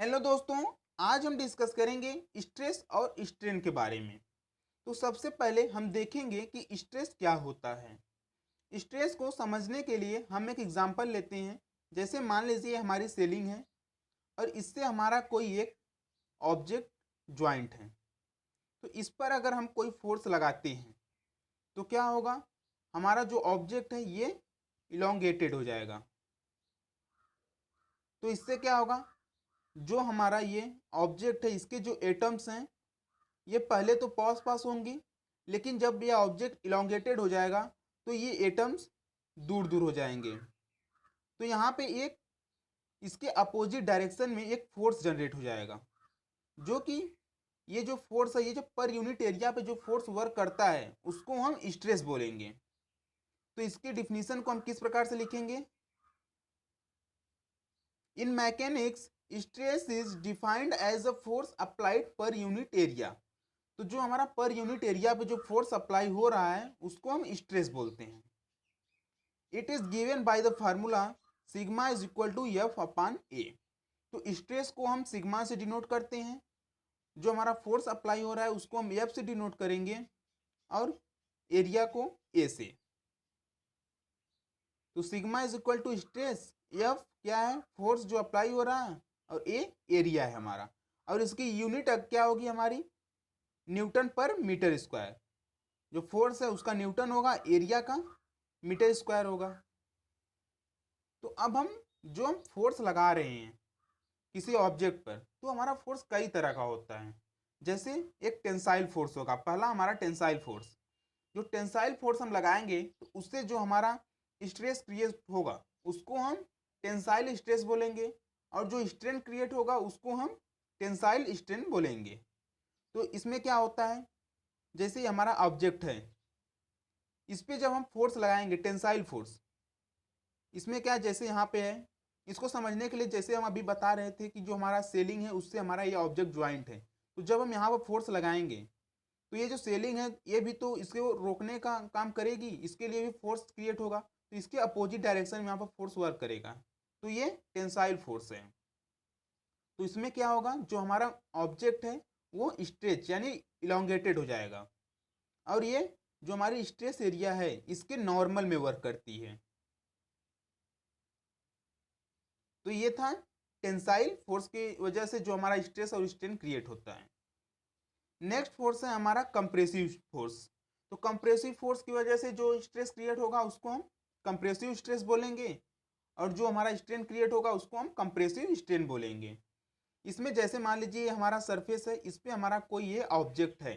Hello दोस्तों। आज हम डिस्कस करेंगे स्ट्रेस और स्ट्रेन के बारे में। तो सबसे पहले हम देखेंगे कि स्ट्रेस क्या होता है। स्ट्रेस को समझने के लिए हम एक एग्जांपल लेते हैं। जैसे मान लीजिए हमारी सेलिंग है और इससे हमारा कोई एक ऑब्जेक्ट ज्वाइंट है। तो इस पर अगर हम कोई फोर्स लगाते हैं तो क्या होगा, हमारा जो ऑब्जेक्ट है ये इलोंगेटेड हो जाएगा। तो इससे क्या होगा, जो हमारा ये ऑब्जेक्ट है इसके जो एटम्स हैं ये पहले तो पास पास होंगी, लेकिन जब ये ऑब्जेक्ट इलोंगेटेड हो जाएगा तो ये एटम्स दूर दूर हो जाएंगे। तो यहाँ पे एक इसके अपोजिट डायरेक्शन में एक फोर्स जनरेट हो जाएगा, जो कि ये जो फोर्स है, ये जो पर यूनिट एरिया पे जो फोर्स वर्क करता है उसको हम स्ट्रेस बोलेंगे। तो इसकी डिफिनीशन को हम किस प्रकार से लिखेंगे? In mechanics stress is defined as a force applied per unit area. तो जो हमारा पर यूनिट एरिया पे जो फोर्स अप्लाई हो रहा है उसको हम स्ट्रेस बोलते हैं। It is given by the formula sigma is equal to F upon A. तो स्ट्रेस को हम सिग्मा से डिनोट करते हैं, जो हमारा फोर्स अप्लाई हो रहा है उसको हम एफ से डिनोट करेंगे और एरिया को ए से। तो sigma is equal to stress, F क्या है, फोर्स जो अप्लाई हो रहा है, और ए एरिया है हमारा। और इसकी यूनिट क्या होगी हमारी, न्यूटन पर मीटर स्क्वायर। जो फोर्स है उसका न्यूटन होगा, एरिया का मीटर स्क्वायर होगा। तो अब हम फोर्स लगा रहे हैं किसी ऑब्जेक्ट पर, तो हमारा फोर्स कई तरह का होता है। जैसे एक टेंसाइल फोर्स होगा, पहला हमारा टेंसाइल फोर्स। जो टेंसाइल फोर्स हम लगाएंगे तो उससे जो हमारा स्ट्रेस क्रिएट होगा उसको हम टेंसाइल स्ट्रेस बोलेंगे, और जो स्ट्रेन क्रिएट होगा उसको हम टेंसाइल स्ट्रेन बोलेंगे। तो इसमें क्या होता है, जैसे हमारा ऑब्जेक्ट है, इस पर जब हम फोर्स लगाएंगे टेंसाइल फोर्स, इसमें क्या जैसे यहाँ पे है, इसको समझने के लिए जैसे हम अभी बता रहे थे कि जो हमारा सेलिंग है उससे हमारा ये ऑब्जेक्ट ज्वाइंट है। तो जब हम यहाँ पर फोर्स लगाएंगे तो ये जो सेलिंग है ये भी तो इसको रोकने का काम करेगी, इसके लिए भी फोर्स क्रिएट होगा। तो इसके अपोजिट डायरेक्शन में यहाँ पर फोर्स वर्क करेगा, तो ये टेंसाइल फोर्स है। तो इसमें क्या होगा, जो हमारा ऑब्जेक्ट है वो स्ट्रेच यानी इलोंगेटेड हो जाएगा, और ये जो हमारी स्ट्रेस एरिया है इसके नॉर्मल में वर्क करती है। तो ये था टेंसाइल फोर्स की वजह से जो हमारा स्ट्रेस और स्ट्रेन क्रिएट होता है। नेक्स्ट फोर्स है हमारा कंप्रेसिव फोर्स। तो कंप्रेसिव फोर्स की वजह से जो स्ट्रेस क्रिएट होगा उसको हम कंप्रेसिव स्ट्रेस बोलेंगे, और जो हमारा स्ट्रेन क्रिएट होगा उसको हम कंप्रेसिव स्ट्रेन बोलेंगे। इसमें जैसे मान लीजिए हमारा सरफेस है, इस पर हमारा कोई ये ऑब्जेक्ट है,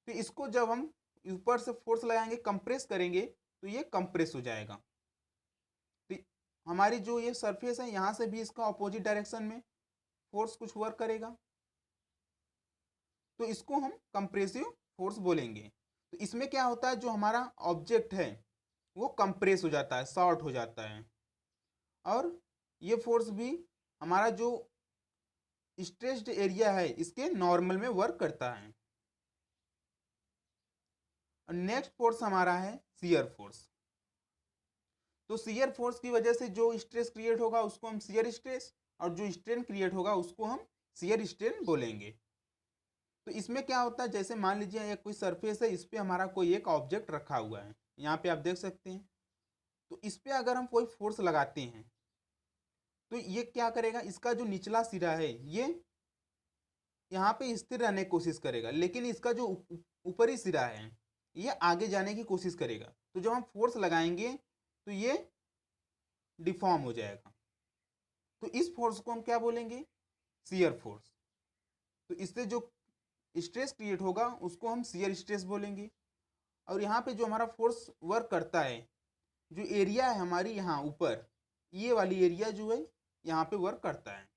तो इसको जब हम ऊपर से फोर्स लगाएंगे, कंप्रेस करेंगे, तो ये कंप्रेस हो जाएगा। तो हमारी जो ये सरफेस है यहाँ से भी इसका अपोजिट डायरेक्शन में फोर्स कुछ वर्क करेगा, तो इसको हम कंप्रेसिव फोर्स बोलेंगे। तो इसमें क्या होता है, जो हमारा ऑब्जेक्ट है वो कंप्रेस हो जाता है, शॉर्ट हो जाता है, और ये फोर्स भी हमारा जो स्ट्रेस्ड एरिया है इसके नॉर्मल में वर्क करता है। और नेक्स्ट फोर्स हमारा है शियर फोर्स। तो शियर फोर्स की वजह से जो स्ट्रेस क्रिएट होगा उसको हम शियर स्ट्रेस, और जो स्ट्रेन क्रिएट होगा उसको हम शियर स्ट्रेन बोलेंगे। तो इसमें क्या होता है, जैसे मान लीजिए ये कोई सरफेस है, इस पर हमारा कोई एक ऑब्जेक्ट रखा हुआ है, यहाँ पे आप देख सकते हैं। तो इस पर अगर हम कोई फोर्स लगाते हैं तो ये क्या करेगा, इसका जो निचला सिरा है ये यहाँ पे स्थिर रहने की कोशिश करेगा, लेकिन इसका जो ऊपरी सिरा है ये आगे जाने की कोशिश करेगा। तो जब हम फोर्स लगाएंगे तो ये डिफॉर्म हो जाएगा। तो इस फोर्स को हम क्या बोलेंगे, शियर फोर्स। तो इससे जो स्ट्रेस क्रिएट होगा उसको हम शियर स्ट्रेस बोलेंगे। और यहाँ पे जो हमारा फोर्स वर्क करता है, जो एरिया है हमारी यहाँ ऊपर, ये वाली एरिया जो है यहाँ पे वर्क करता है।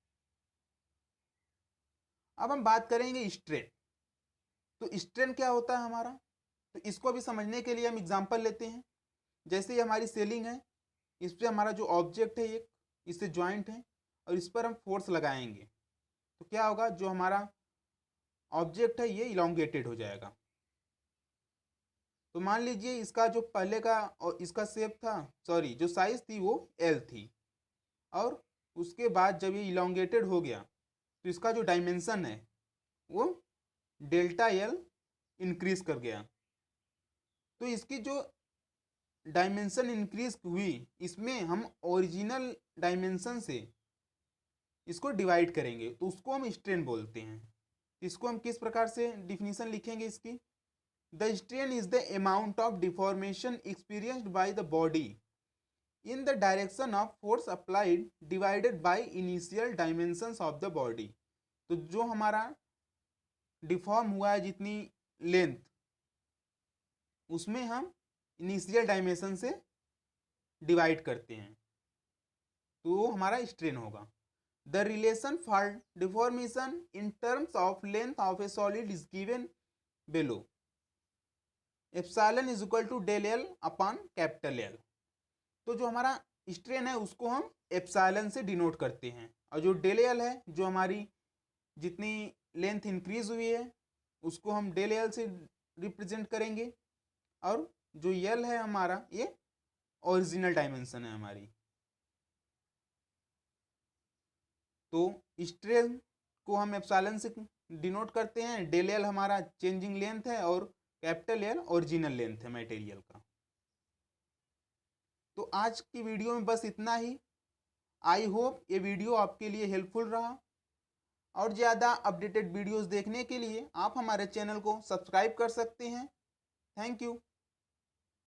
अब हम बात करेंगे स्ट्रेन। तो स्ट्रेन क्या होता है हमारा, तो इसको भी समझने के लिए हम एग्जांपल लेते हैं। जैसे ये हमारी सेलिंग है, इस पर हमारा जो ऑब्जेक्ट है एक इससे ज्वाइंट है, और इस पर हम फोर्स लगाएंगे तो क्या होगा, जो हमारा ऑब्जेक्ट है ये इलोंगेटेड हो जाएगा। तो मान लीजिए इसका जो पहले का और इसका शेप था, सॉरी जो साइज थी वो एल थी, और उसके बाद जब ये इलोंगेटेड हो गया तो इसका जो डायमेंशन है वो डेल्टा एल इंक्रीज कर गया। तो इसकी जो डायमेंशन इंक्रीज हुई, इसमें हम ओरिजिनल डायमेंशन से इसको डिवाइड करेंगे तो उसको हम स्ट्रेन बोलते हैं। इसको हम किस प्रकार से डिफिनीशन लिखेंगे इसकी? The strain is the amount of deformation experienced by the body in the direction of force applied divided by initial dimensions of the body. तो जो हमारा डिफॉर्म हुआ है जितनी लेंथ, उसमें हम इनिशियल डायमेंशन से डिवाइड करते हैं तो वो हमारा स्ट्रेन होगा। The relation for deformation in terms of length of a solid is given below. Epsilon is equal to del L upon capital L. तो जो हमारा स्ट्रेन है उसको हम एप्सिलॉन से डिनोट करते हैं, और जो डेल एल है, जो हमारी जितनी लेंथ इंक्रीज हुई है उसको हम डेल एल से रिप्रेजेंट करेंगे, और जो एल है हमारा ये ओरिजिनल डायमेंशन है हमारी। तो स्ट्रेन को हम एप्सिलॉन से डिनोट करते हैं, डेल एल हमारा चेंजिंग लेंथ है और कैपिटल एल ओरिजिनल लेंथ है मटेरियल का। तो आज की वीडियो में बस इतना ही। आई होप ये वीडियो आपके लिए हेल्पफुल रहा, और ज़्यादा अपडेटेड वीडियोस देखने के लिए आप हमारे चैनल को सब्सक्राइब कर सकते हैं। Thank you.